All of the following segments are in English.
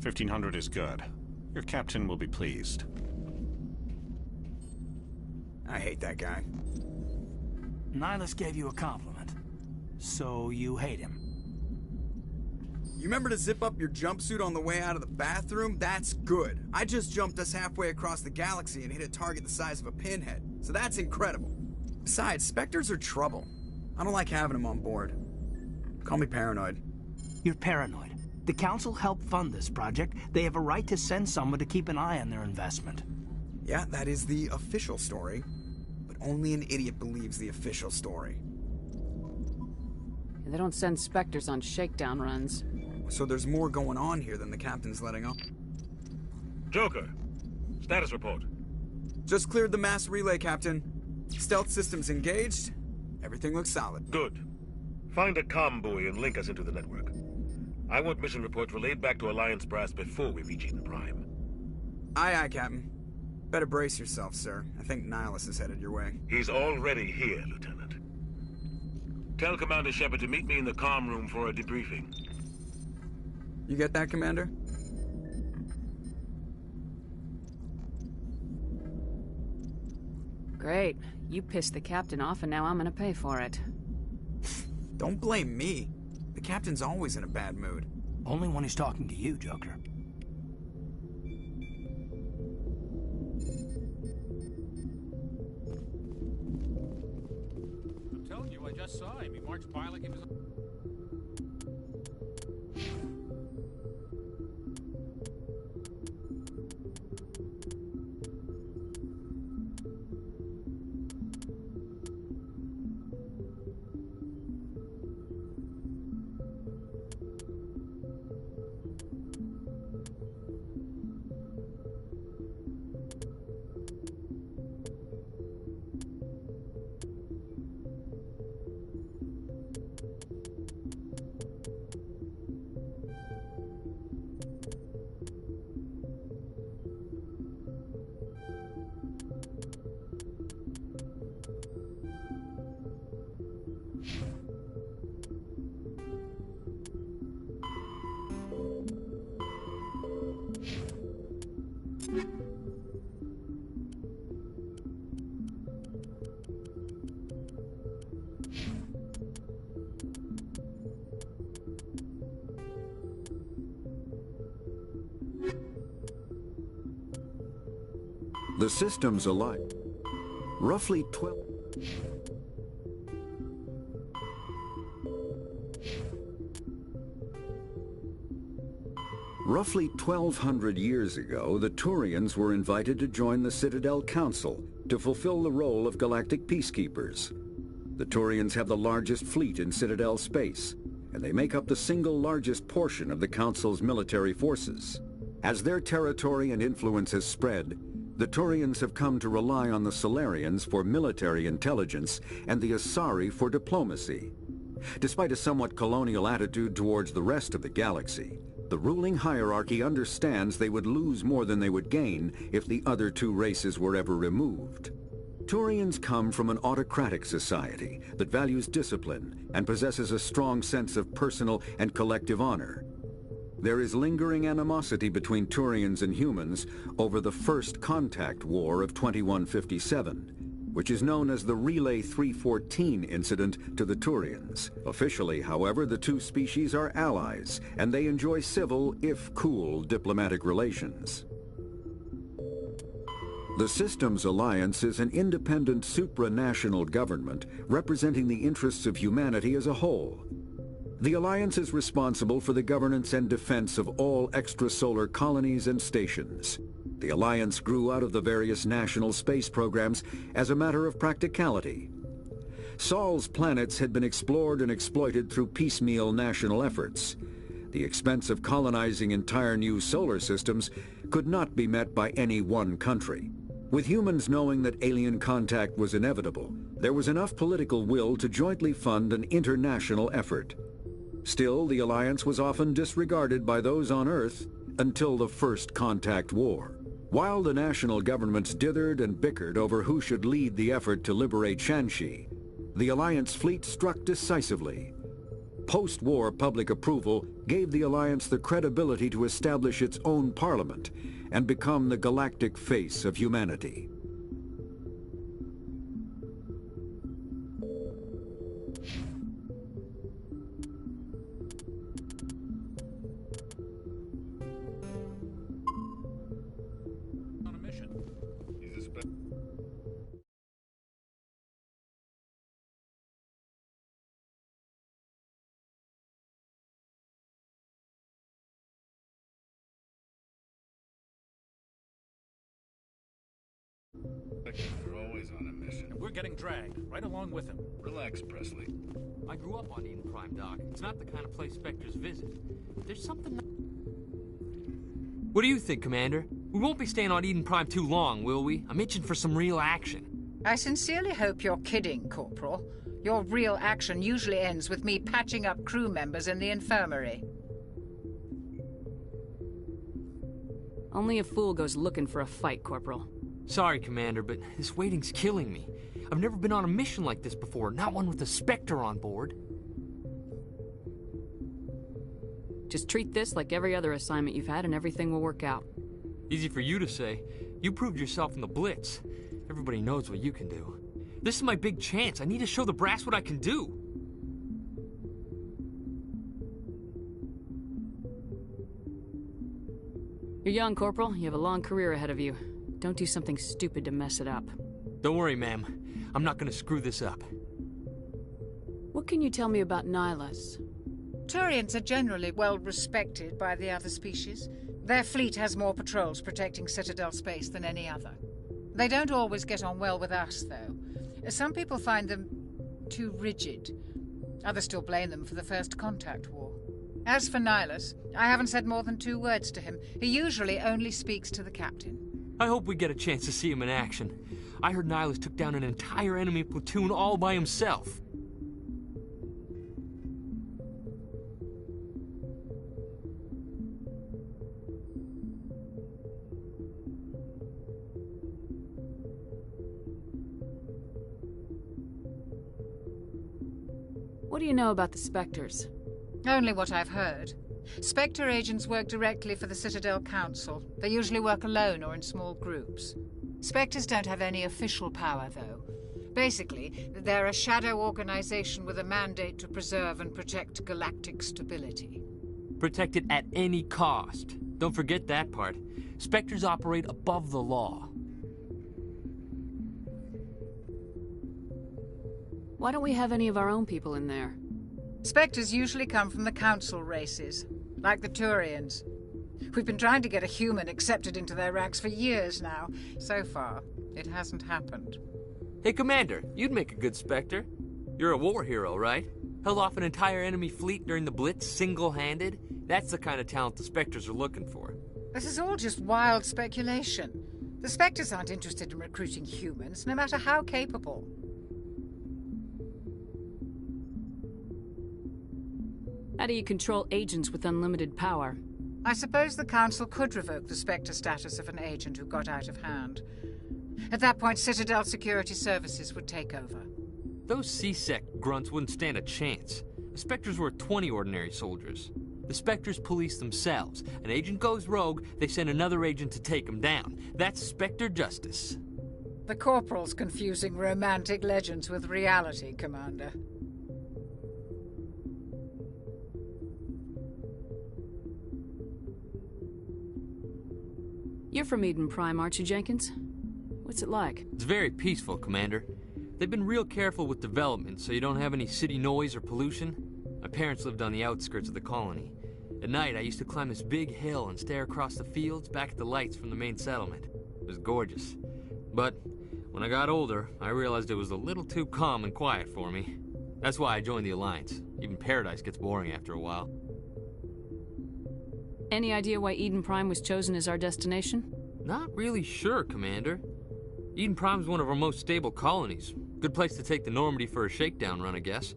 1,500 is good. Your captain will be pleased. I hate that guy. Nihilus gave you a compliment. So you hate him. You remember to zip up your jumpsuit on the way out of the bathroom? That's good. I just jumped us halfway across the galaxy and hit a target the size of a pinhead. So that's incredible. Besides, Spectres are trouble. I don't like having them on board. Call me paranoid. You're paranoid. The Council helped fund this project. They have a right to send someone to keep an eye on their investment. Yeah, that is the official story. But only an idiot believes the official story. They don't send Spectres on shakedown runs. So there's more going on here than the captain's letting on. Joker, status report. Just cleared the mass relay, Captain. Stealth systems engaged. Everything looks solid. Good. Find a comm buoy and link us into the network. I want mission reports relayed back to Alliance brass before we reach Eden Prime. Aye, aye, Captain. Better brace yourself, sir. I think Nihilus is headed your way. He's already here, Lieutenant. Tell Commander Shepard to meet me in the comm room for a debriefing. You get that, Commander? Great. You pissed the captain off and now I'm gonna pay for it. Don't blame me. The captain's always in a bad mood. Only when he's talking to you, Joker. I'm telling you, I just saw him. He marched by like he was... The systems alike. Roughly 1,200 years ago, the Turians were invited to join the Citadel Council to fulfill the role of galactic peacekeepers. The Turians have the largest fleet in Citadel space, and they make up the single largest portion of the Council's military forces. As their territory and influence has spread, the Turians have come to rely on the Solarians for military intelligence and the Asari for diplomacy. Despite a somewhat colonial attitude towards the rest of the galaxy, the ruling hierarchy understands they would lose more than they would gain if the other two races were ever removed. Turians come from an autocratic society that values discipline and possesses a strong sense of personal and collective honor. There is lingering animosity between Turians and humans over the First Contact War of 2157, which is known as the Relay 314 incident to the Turians. Officially, however, the two species are allies, and they enjoy civil, if cool, diplomatic relations. The Systems Alliance is an independent supranational government representing the interests of humanity as a whole. The Alliance is responsible for the governance and defense of all extrasolar colonies and stations. The Alliance grew out of the various national space programs as a matter of practicality. Sol's planets had been explored and exploited through piecemeal national efforts. The expense of colonizing entire new solar systems could not be met by any one country. With humans knowing that alien contact was inevitable, there was enough political will to jointly fund an international effort. Still, the Alliance was often disregarded by those on Earth until the First Contact War. While the national governments dithered and bickered over who should lead the effort to liberate Shanxi, the Alliance fleet struck decisively. Post-war public approval gave the Alliance the credibility to establish its own parliament and become the galactic face of humanity. On a mission. They're always on a mission. And we're getting dragged, right along with him. Relax, Presley. I grew up on Eden Prime, Doc. It's not the kind of place Spectres visit. There's something... What do you think, Commander? We won't be staying on Eden Prime too long, will we? I'm itching for some real action. I sincerely hope you're kidding, Corporal. Your real action usually ends with me patching up crew members in the infirmary. Only a fool goes looking for a fight, Corporal. Sorry, Commander, but this waiting's killing me. I've never been on a mission like this before, not one with a Spectre on board. Just treat this like every other assignment you've had and everything will work out. Easy for you to say. You proved yourself in the Blitz. Everybody knows what you can do. This is my big chance. I need to show the brass what I can do. You're young, Corporal. You have a long career ahead of you. Don't do something stupid to mess it up. Don't worry, ma'am. I'm not gonna screw this up. What can you tell me about Nihilus? Turians are generally well respected by the other species. Their fleet has more patrols protecting Citadel space than any other. They don't always get on well with us, though. Some people find them too rigid. Others still blame them for the First Contact War. As for Nihilus, I haven't said more than 2 words to him. He usually only speaks to the captain. I hope we get a chance to see him in action. I heard Nihilus took down an entire enemy platoon all by himself. What do you know about the Spectres? Only what I've heard. Spectre agents work directly for the Citadel Council. They usually work alone or in small groups. Spectres don't have any official power, though. Basically, they're a shadow organization with a mandate to preserve and protect galactic stability. Protect it at any cost. Don't forget that part. Spectres operate above the law. Why don't we have any of our own people in there? Spectres usually come from the Council races, like the Turians. We've been trying to get a human accepted into their ranks for years now. So far, it hasn't happened. Hey, Commander, you'd make a good Spectre. You're a war hero, right? Held off an entire enemy fleet during the Blitz single-handed? That's the kind of talent the Spectres are looking for. This is all just wild speculation. The Spectres aren't interested in recruiting humans, no matter how capable. How do you control agents with unlimited power? I suppose the Council could revoke the Spectre status of an agent who got out of hand. At that point, Citadel Security Services would take over. Those C-Sec grunts wouldn't stand a chance. The Spectres were 20 ordinary soldiers. The Spectres police themselves. An agent goes rogue, they send another agent to take him down. That's Spectre justice. The Corporal's confusing romantic legends with reality, Commander. You're from Eden Prime, aren't you, Jenkins? What's it like? It's very peaceful, Commander. They've been real careful with development, so you don't have any city noise or pollution. My parents lived on the outskirts of the colony. At night, I used to climb this big hill and stare across the fields back at the lights from the main settlement. It was gorgeous. But when I got older, I realized it was a little too calm and quiet for me. That's why I joined the Alliance. Even Paradise gets boring after a while. Any idea why Eden Prime was chosen as our destination? Not really sure, Commander. Eden Prime's one of our most stable colonies. Good place to take the Normandy for a shakedown run, I guess.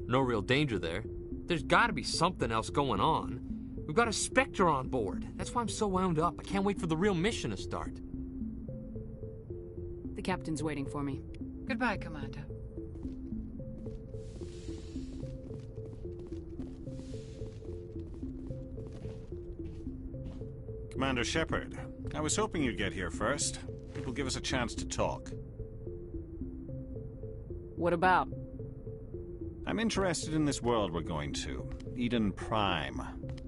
No real danger there. There's gotta be something else going on. We've got a Spectre on board. That's why I'm so wound up. I can't wait for the real mission to start. The captain's waiting for me. Goodbye, Commander. Commander Shepard, I was hoping you'd get here first. It will give us a chance to talk. What about? I'm interested in this world we're going to, Eden Prime.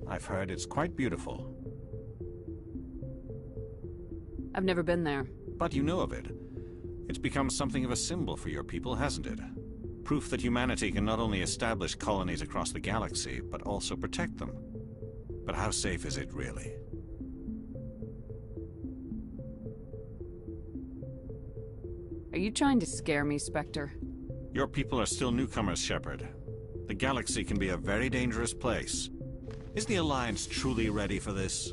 I've heard it's quite beautiful. I've never been there. But you know of it. It's become something of a symbol for your people, hasn't it? Proof that humanity can not only establish colonies across the galaxy, but also protect them. But how safe is it, really? Are you trying to scare me, Spectre? Your people are still newcomers, Shepard. The galaxy can be a very dangerous place. Is the Alliance truly ready for this?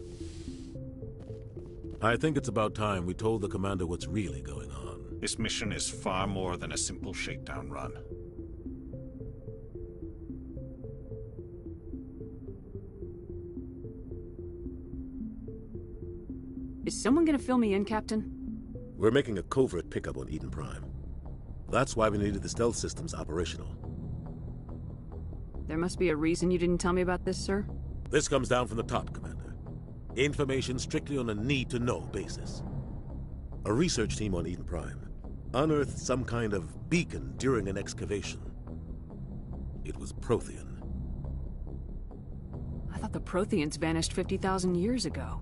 I think it's about time we told the Commander what's really going on. This mission is far more than a simple shakedown run. Is someone gonna fill me in, Captain? We're making a covert pickup on Eden Prime. That's why we needed the stealth systems operational. There must be a reason you didn't tell me about this, sir? This comes down from the top, Commander. Information strictly on a need-to-know basis. A research team on Eden Prime unearthed some kind of beacon during an excavation. It was Prothean. I thought the Protheans vanished 50,000 years ago.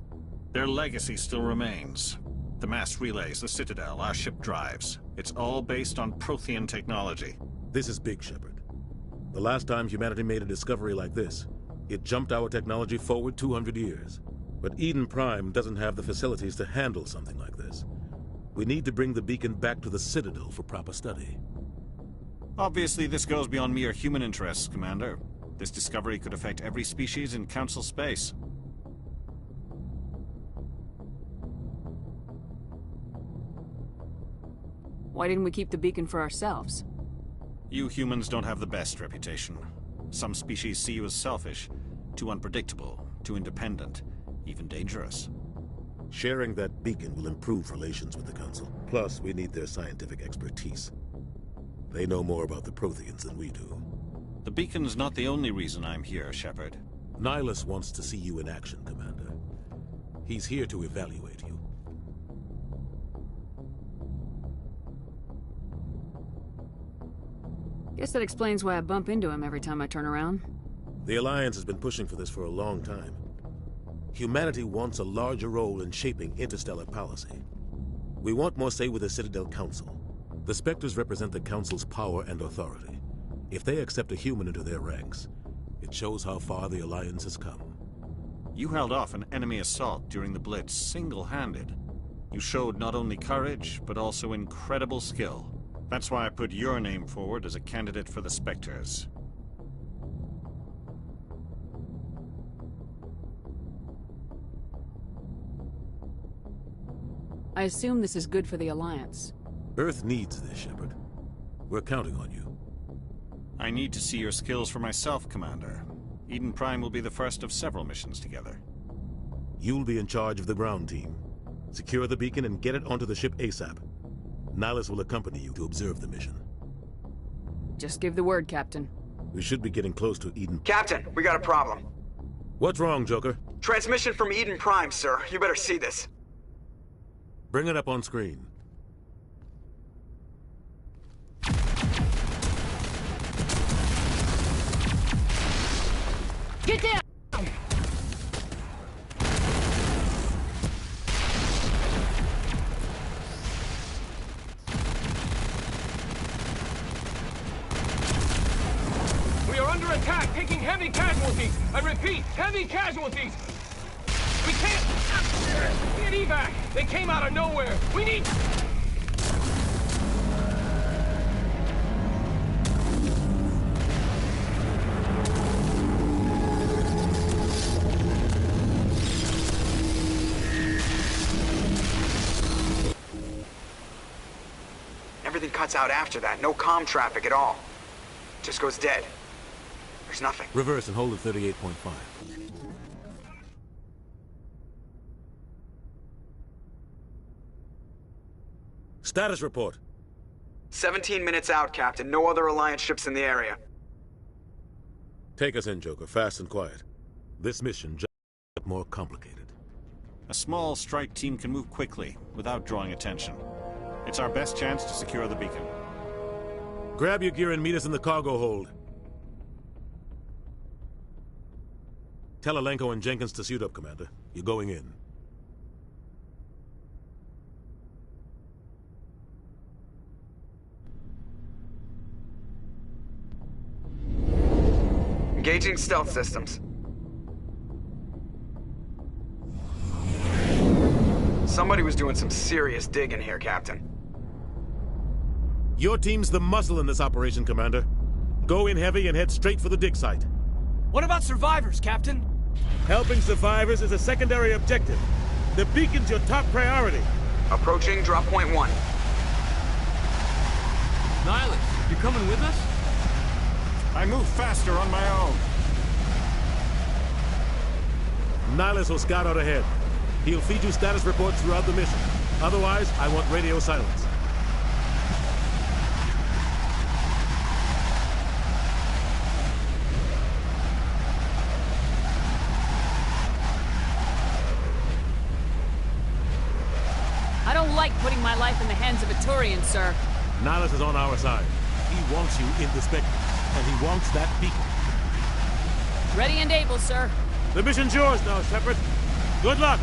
Their legacy still remains. The mass relays, the Citadel, our ship drives. It's all based on Prothean technology. This is big, Shepard. The last time humanity made a discovery like this, it jumped our technology forward 200 years. But Eden Prime doesn't have the facilities to handle something like this. We need to bring the beacon back to the Citadel for proper study. Obviously, this goes beyond mere human interests, Commander. This discovery could affect every species in Council space. Why didn't we keep the beacon for ourselves? You humans don't have the best reputation. Some species see you as selfish, too unpredictable, too independent, even dangerous. Sharing that beacon will improve relations with the Council. Plus, we need their scientific expertise. They know more about the Protheans than we do. The beacon's not the only reason I'm here, Shepard. Nihilus wants to see you in action, Commander. He's here to evaluate you. Guess that explains why I bump into him every time I turn around. The Alliance has been pushing for this for a long time. Humanity wants a larger role in shaping interstellar policy. We want more say with the Citadel Council. The Spectres represent the Council's power and authority. If they accept a human into their ranks, it shows how far the Alliance has come. You held off an enemy assault during the Blitz single-handed. You showed not only courage, but also incredible skill. That's why I put your name forward as a candidate for the Spectres. I assume this is good for the Alliance. Earth needs this, Shepard. We're counting on you. I need to see your skills for myself, Commander. Eden Prime will be the first of several missions together. You'll be in charge of the ground team. Secure the beacon and get it onto the ship ASAP. Nihilus will accompany you to observe the mission. Just give the word, Captain. We should be getting close to Eden. Captain, we got a problem. What's wrong, Joker? Transmission from Eden Prime, sir. You better see this. Bring it up on screen. Get down! We are under attack, taking heavy casualties. I repeat, heavy casualties. We can't get evac. They came out of nowhere. We need... Everything cuts out after that. No comm traffic at all. Just goes dead. There's nothing. Reverse and hold at 38.5. Status report. 17 minutes out, Captain. No other Alliance ships in the area. Take us in, Joker, fast and quiet. This mission just got more complicated. A small strike team can move quickly, without drawing attention. It's our best chance to secure the beacon. Grab your gear and meet us in the cargo hold. Tell Alenko and Jenkins to suit up, Commander. You're going in. Engaging stealth systems. Somebody was doing some serious digging here, Captain. Your team's the muscle in this operation, Commander. Go in heavy and head straight for the dig site. What about survivors, Captain? Helping survivors is a secondary objective. The beacon's your top priority. Approaching drop point 1. Nihilus, you coming with us? I move faster on my own. Nihilus will scout out ahead. He'll feed you status reports throughout the mission. Otherwise, I want radio silence. I don't like putting my life in the hands of a Turian, sir. Nihilus is on our side. He wants you in the Spectre, and he wants that beacon. Ready and able, sir. The mission's yours now, Shepard. Good luck!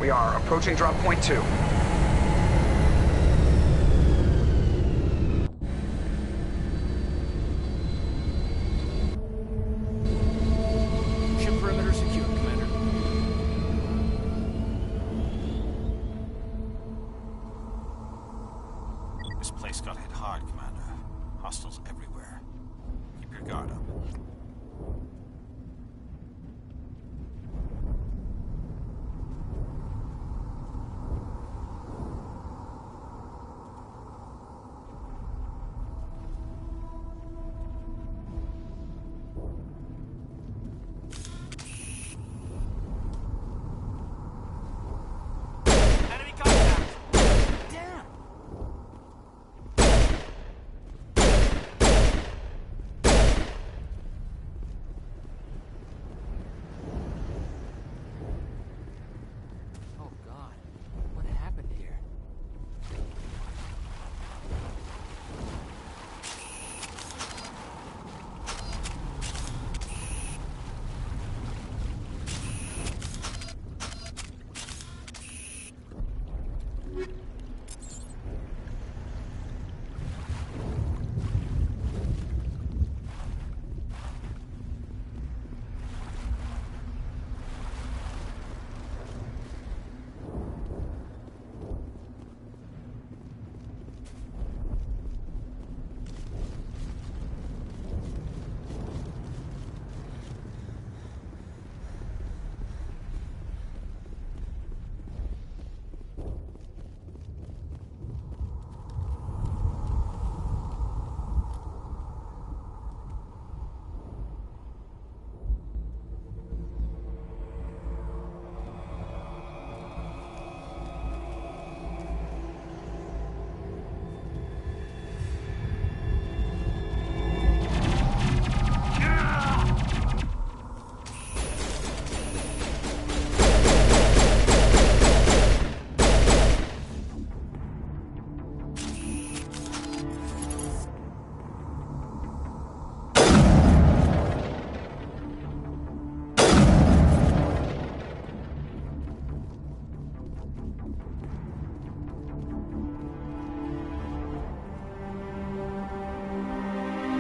We are approaching drop point 2. Ship perimeter secure, Commander. This place got hit hard, Commander. Hostiles everywhere. Keep your guard up.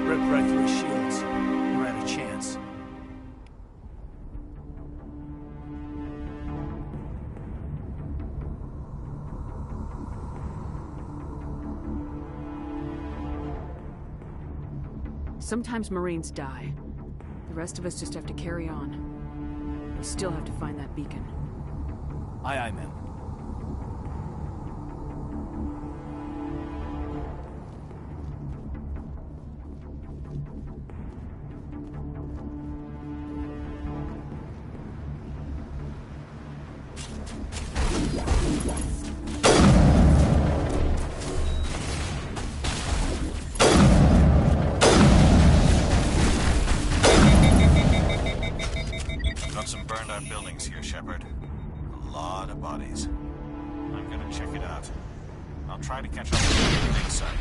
Ripped right through his shields. Never had a chance. Sometimes Marines die. The rest of us just have to carry on. We still have to find that beacon. Aye, aye, ma'am. Got some burned out buildings. buildings here, Shepard. A lot of bodies. I'm gonna check it out. I'll try to catch up with you on the big side.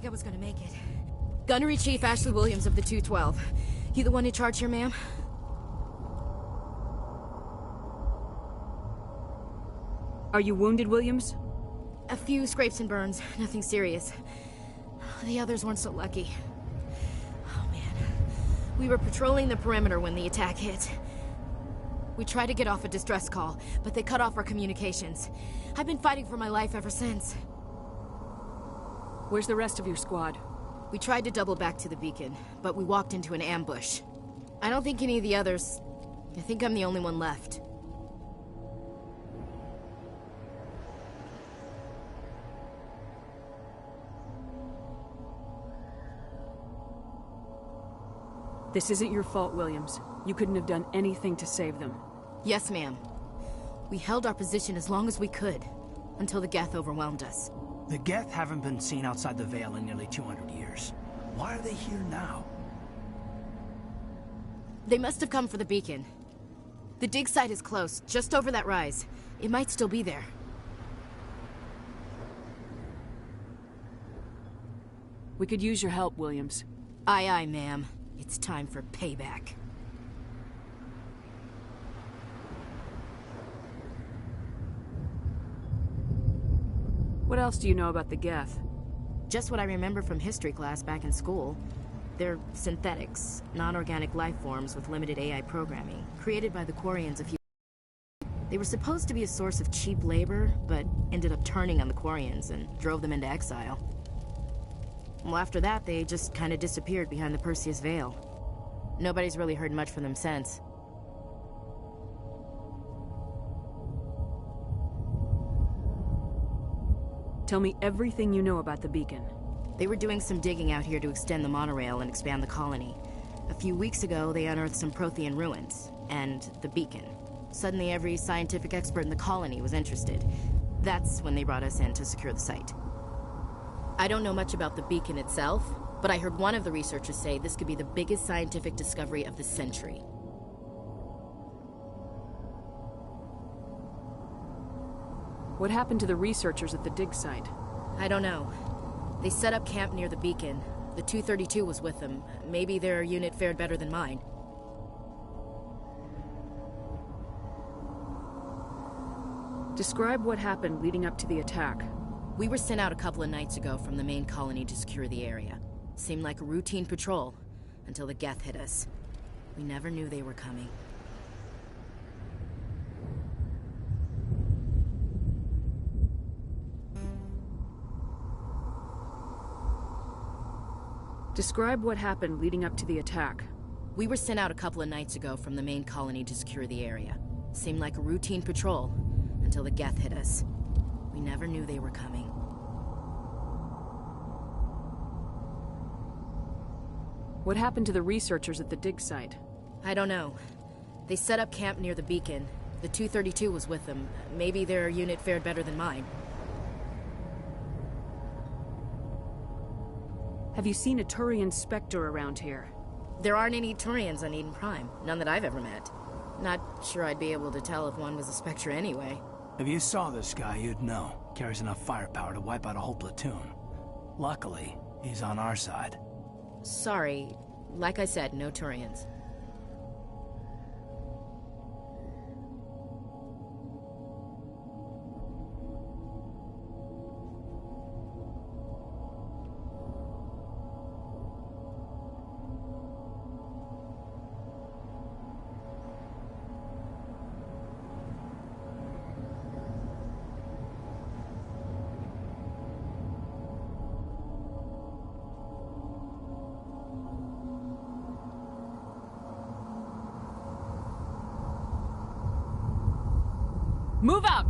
I was gonna make it. Gunnery Chief Ashley Williams of the 212. You the one in charge here, ma'am? Are you wounded, Williams? A few scrapes and burns, nothing serious. The others weren't so lucky. Oh man. We were patrolling the perimeter when the attack hit. We tried to get off a distress call, but they cut off our communications. I've been fighting for my life ever since. Where's the rest of your squad? We tried to double back to the beacon, but we walked into an ambush. I don't think any of the others... I think I'm the only one left. This isn't your fault, Williams. You couldn't have done anything to save them. Yes, ma'am. We held our position as long as we could, until the Geth overwhelmed us. The Geth haven't been seen outside the Veil in nearly 200 years. Why are they here now? They must have come for the beacon. The dig site is close, just over that rise. It might still be there. We could use your help, Williams. Aye, aye, ma'am. It's time for payback. What else do you know about the Geth? Just what I remember from history class back in school. They're synthetics, non-organic life forms with limited AI programming, created by the Quarians a few... They were supposed to be a source of cheap labor, but ended up turning on the Quarians and drove them into exile. Well, after that, they just kind of disappeared behind the Perseus Veil. Nobody's really heard much from them since. Tell me everything you know about the beacon. They were doing some digging out here to extend the monorail and expand the colony. A few weeks ago, they unearthed some Prothean ruins, and the beacon. Suddenly, every scientific expert in the colony was interested. That's when they brought us in to secure the site. I don't know much about the beacon itself, but I heard one of the researchers say this could be the biggest scientific discovery of the century. What happened to the researchers at the dig site? I don't know. They set up camp near the beacon. The 232 was with them. Maybe their unit fared better than mine. Describe what happened leading up to the attack. We were sent out a couple of nights ago from the main colony to secure the area. Seemed like a routine patrol, until the Geth hit us. We never knew they were coming. Describe what happened leading up to the attack. We were sent out a couple of nights ago from the main colony to secure the area. Seemed like a routine patrol, until the Geth hit us. We never knew they were coming. What happened to the researchers at the dig site? I don't know. They set up camp near the beacon. The 232 was with them. Maybe their unit fared better than mine. Have you seen a Turian Spectre around here? There aren't any Turians on Eden Prime. None that I've ever met. Not sure I'd be able to tell if one was a Spectre anyway. If you saw this guy, you'd know. Carries enough firepower to wipe out a whole platoon. Luckily, he's on our side. Sorry. Like I said, no Turians. Move out!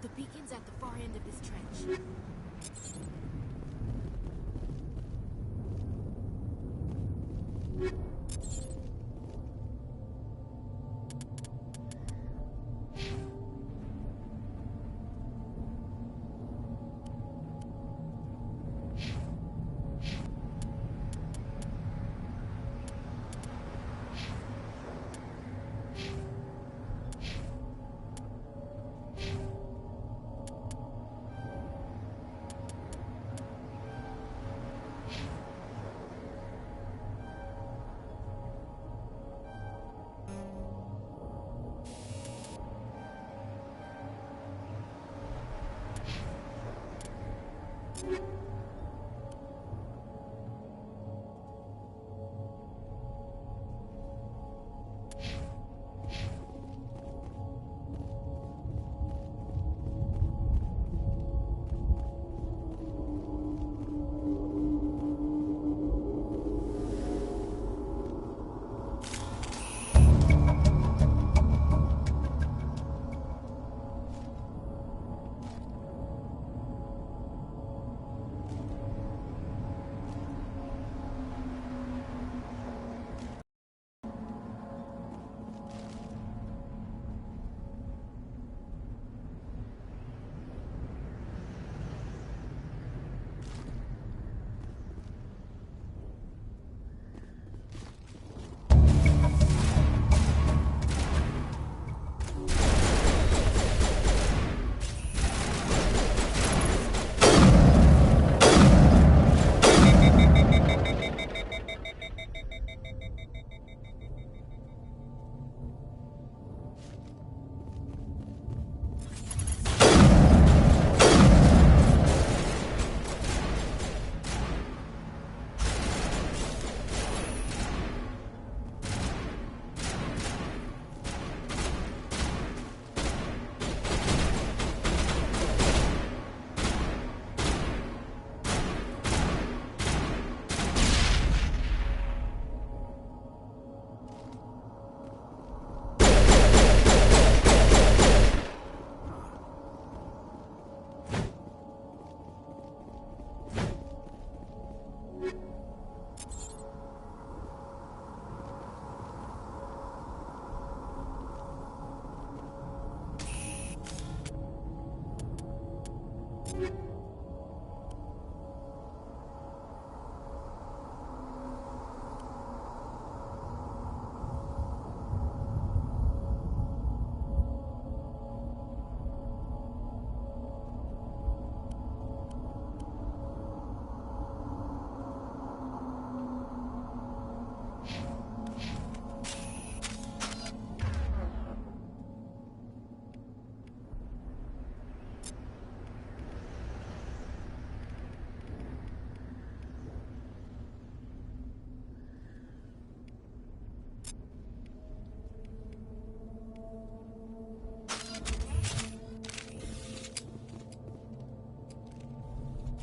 The beacon's at the far end of this trench.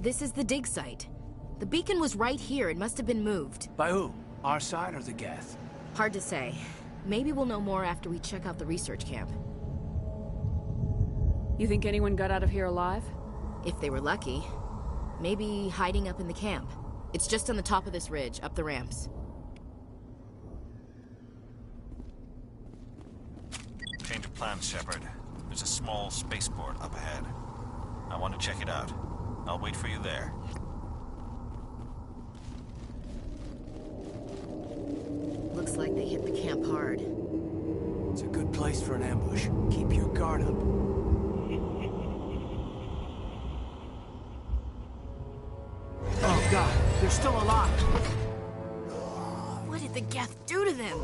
This is the dig site. The beacon was right here. It must have been moved. By who? Our side or the Geth? Hard to say. Maybe we'll know more after we check out the research camp. You think anyone got out of here alive? If they were lucky. Maybe hiding up in the camp. It's just on the top of this ridge, up the ramps. Change of plans, Shepard. There's a small spaceport up ahead. I want to check it out. I'll wait for you there. Looks like they hit the camp hard. It's a good place for an ambush. Keep your guard up. Oh god, they're still alive! What did the Geth do to them?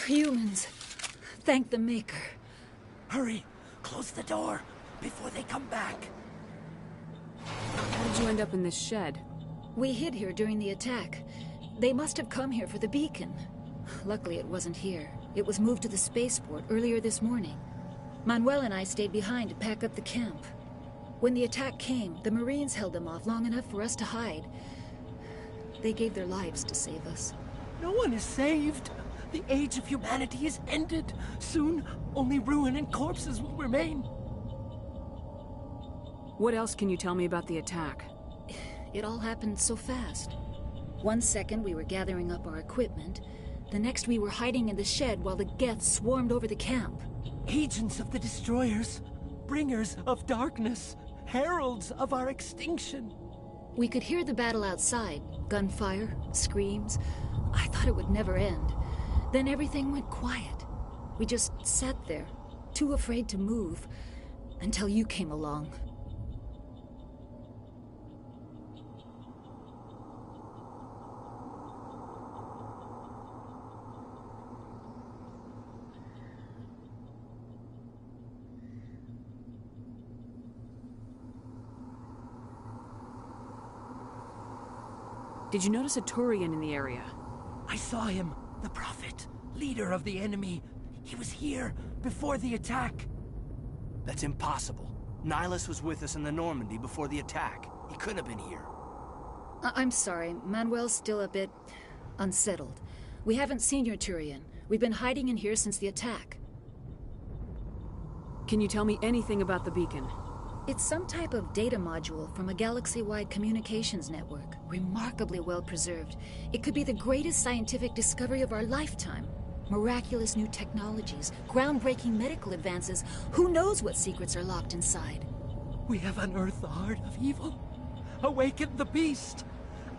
Humans. Thank the Maker. Hurry! Close the door before they come back. How did you end up in this shed? We hid here during the attack. They must have come here for the beacon. Luckily it wasn't here. It was moved to the spaceport earlier this morning. Manuel and I stayed behind to pack up the camp. When the attack came, the Marines held them off long enough for us to hide. They gave their lives to save us. No one is saved. The age of humanity is ended. Soon, only ruin and corpses will remain. What else can you tell me about the attack? It all happened so fast. 1 second we were gathering up our equipment. The next we were hiding in the shed while the Geth swarmed over the camp. Agents of the destroyers, bringers of darkness, heralds of our extinction. We could hear the battle outside. Gunfire, screams. I thought it would never end. Then everything went quiet. We just sat there, too afraid to move, until you came along. Did you notice a Turian in the area? I saw him, the Prophet, leader of the enemy. He was here before the attack. That's impossible. Nihilus was with us in the Normandy before the attack. He couldn't have been here. I'm sorry. Manuel's still a bit unsettled. We haven't seen your Turian. We've been hiding in here since the attack. Can you tell me anything about the beacon? It's some type of data module from a galaxy-wide communications network. Remarkably well preserved. It could be the greatest scientific discovery of our lifetime. Miraculous new technologies, groundbreaking medical advances. Who knows what secrets are locked inside? We have unearthed the heart of evil, awakened the beast,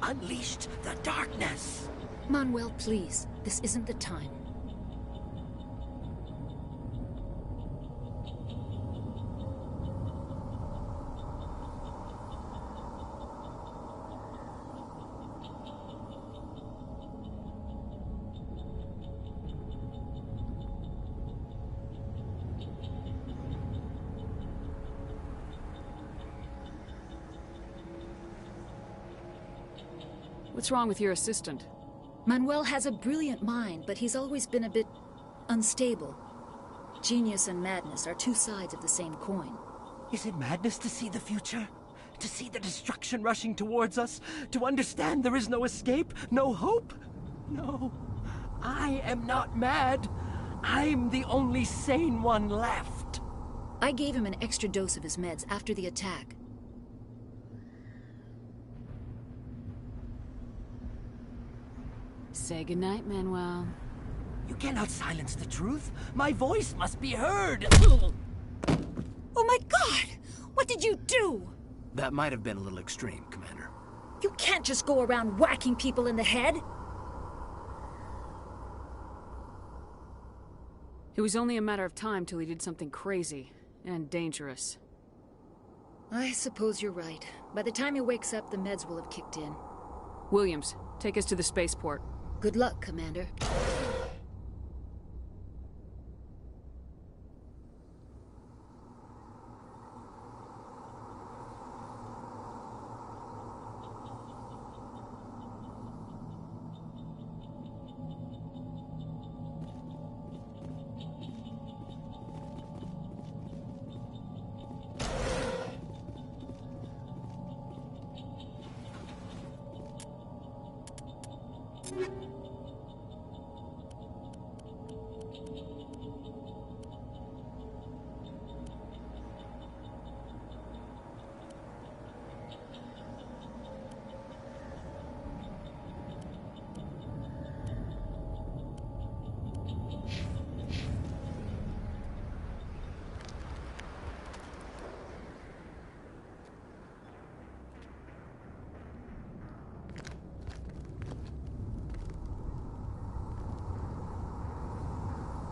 unleashed the darkness. Manuel, please. This isn't the time. What's wrong with your assistant? Manuel has a brilliant mind, but he's always been a bit unstable. Genius and madness are two sides of the same coin. Is it madness to see the future? To see the destruction rushing towards us? To understand there is no escape? No hope? No. I am not mad. I'm the only sane one left. I gave him an extra dose of his meds after the attack. Say goodnight, Manuel. You cannot silence the truth. My voice must be heard. Oh my God! What did you do? That might have been a little extreme, Commander. You can't just go around whacking people in the head. It was only a matter of time till he did something crazy and dangerous. I suppose you're right. By the time he wakes up, the meds will have kicked in. Williams, take us to the spaceport. Good luck, Commander.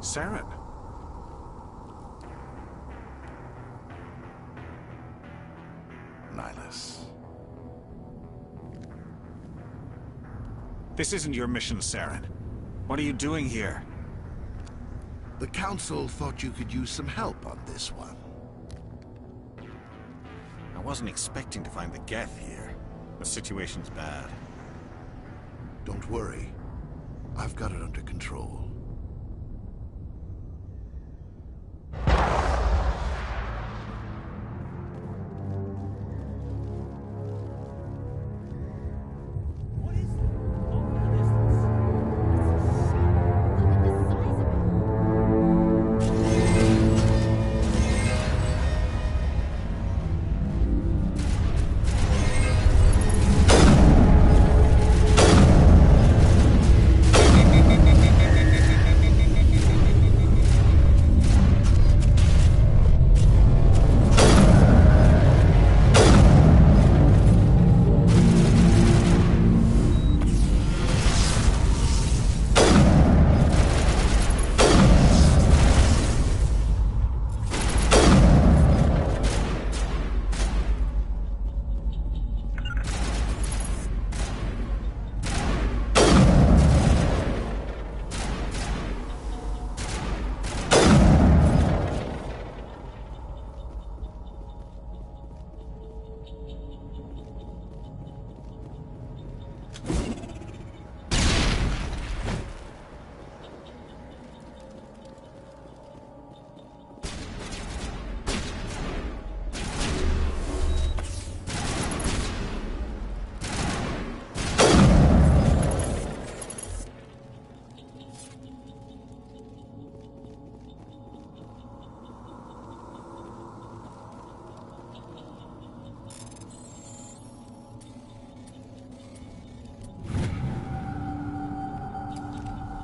Saren. Nihilus. This isn't your mission, Saren. What are you doing here? The Council thought you could use some help on this one. I wasn't expecting to find the Geth here. The situation's bad. Don't worry. I've got it under control.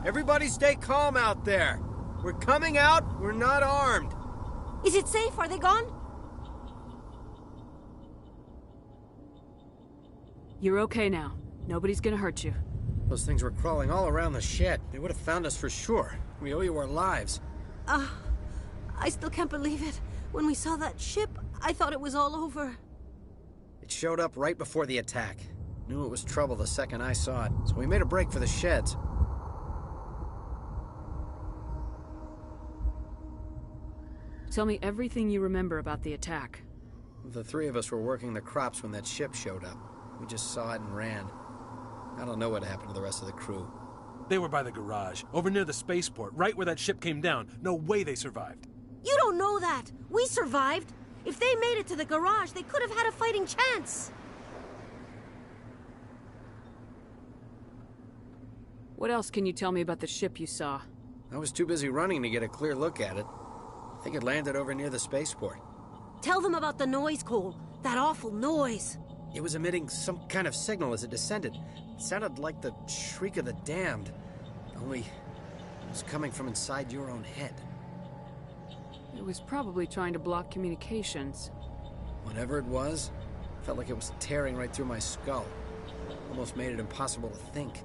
Everybody stay calm out there. We're coming out, we're not armed. Is it safe? Are they gone? You're okay now. Nobody's gonna hurt you. Those things were crawling all around the shed. They would have found us for sure. We owe you our lives. I still can't believe it. When we saw that ship, I thought it was all over. It showed up right before the attack. Knew it was trouble the second I saw it, so we made a break for the sheds. Tell me everything you remember about the attack. The three of us were working the crops when that ship showed up. We just saw it and ran. I don't know what happened to the rest of the crew. They were by the garage, over near the spaceport, right where that ship came down. No way they survived. You don't know that. We survived. If they made it to the garage, they could have had a fighting chance. What else can you tell me about the ship you saw? I was too busy running to get a clear look at it. I think it landed over near the spaceport. Tell them about the noise, Cole. That awful noise. It was emitting some kind of signal as it descended. It sounded like the shriek of the damned. Only it was coming from inside your own head. It was probably trying to block communications. Whatever it was, felt like it was tearing right through my skull. Almost made it impossible to think.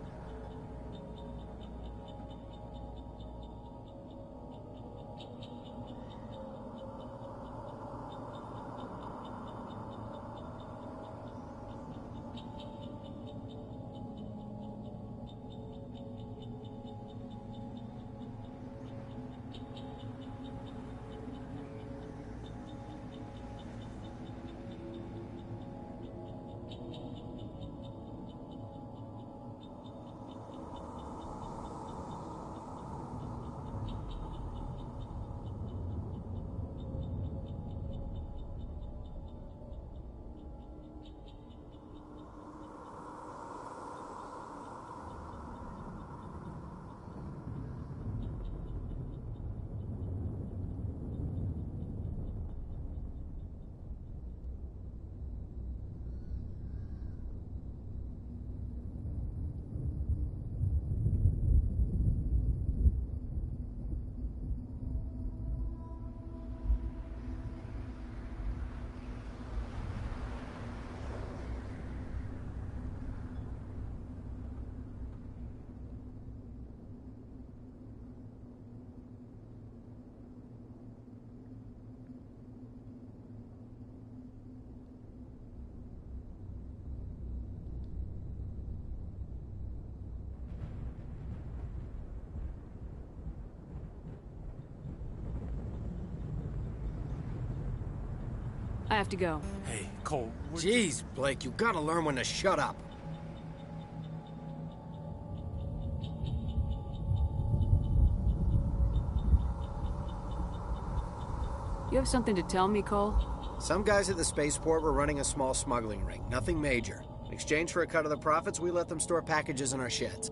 I have to go. Hey, Cole. Jeez, Blake, you gotta learn when to shut up. You have something to tell me, Cole? Some guys at the spaceport were running a small smuggling ring. Nothing major. In exchange for a cut of the profits, we let them store packages in our sheds.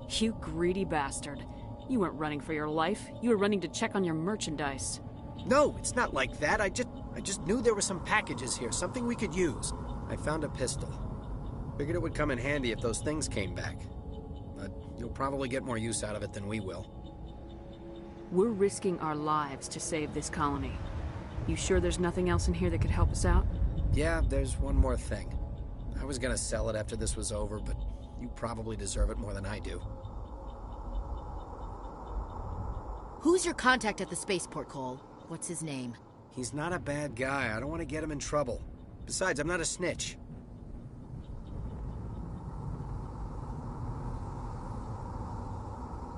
You greedy bastard. You weren't running for your life. You were running to check on your merchandise. No, it's not like that. I just knew there were some packages here, something we could use. I found a pistol. Figured it would come in handy if those things came back. But you'll probably get more use out of it than we will. We're risking our lives to save this colony. You sure there's nothing else in here that could help us out? Yeah, there's one more thing. I was gonna sell it after this was over, but you probably deserve it more than I do. Who's your contact at the spaceport, Cole? What's his name? He's not a bad guy. I don't want to get him in trouble. Besides, I'm not a snitch.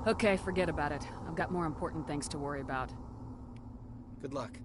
Okay, forget about it. I've got more important things to worry about. Good luck.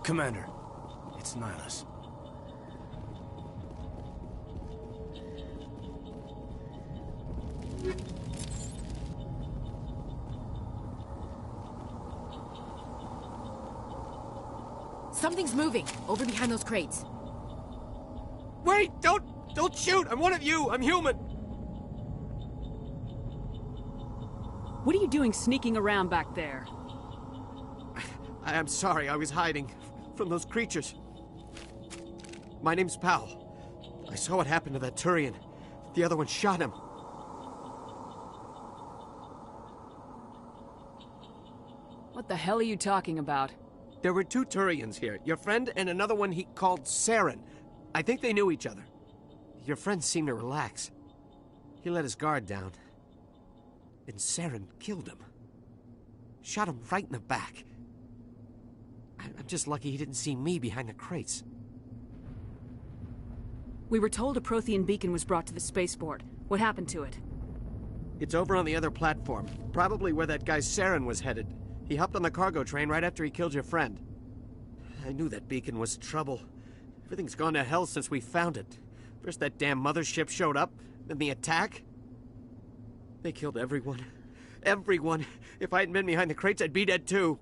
Commander, it's Nihilus. Something's moving, over behind those crates. Wait! Don't shoot! I'm one of you! I'm human! What are you doing sneaking around back there? I'm sorry, I was hiding from those creatures. My name's Powell. I saw what happened to that Turian. The other one shot him. What the hell are you talking about? There were two Turians here. Your friend and another one he called Saren. I think they knew each other. Your friend seemed to relax. He let his guard down. And Saren killed him. Shot him right in the back. I'm just lucky he didn't see me behind the crates. We were told a Prothean beacon was brought to the spaceport. What happened to it? It's over on the other platform. Probably where that guy Saren was headed. He hopped on the cargo train right after he killed your friend. I knew that beacon was trouble. Everything's gone to hell since we found it. First that damn mothership showed up, then the attack. They killed everyone. Everyone. If I hadn't been behind the crates, I'd be dead too.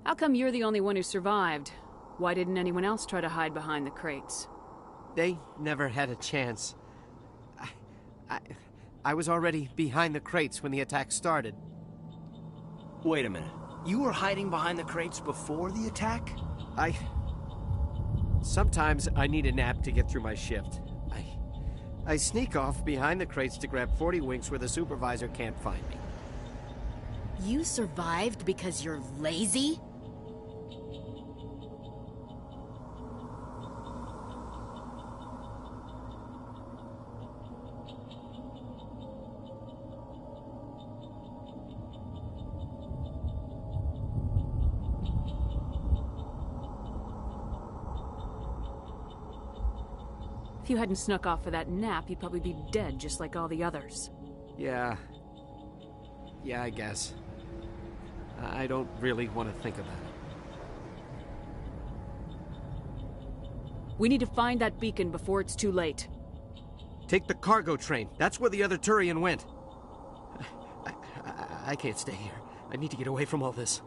How come you're the only one who survived? Why didn't anyone else try to hide behind the crates? They never had a chance. I was already behind the crates when the attack started. Wait a minute. You were hiding behind the crates before the attack? Sometimes I need a nap to get through my shift. I sneak off behind the crates to grab 40 winks where the supervisor can't find me. You survived because you're lazy? If you hadn't snuck off for that nap, you'd probably be dead just like all the others. Yeah, I guess. I don't really want to think about it. We need to find that beacon before it's too late. Take the cargo train. That's where the other Turian went. I can't stay here. I need to get away from all this.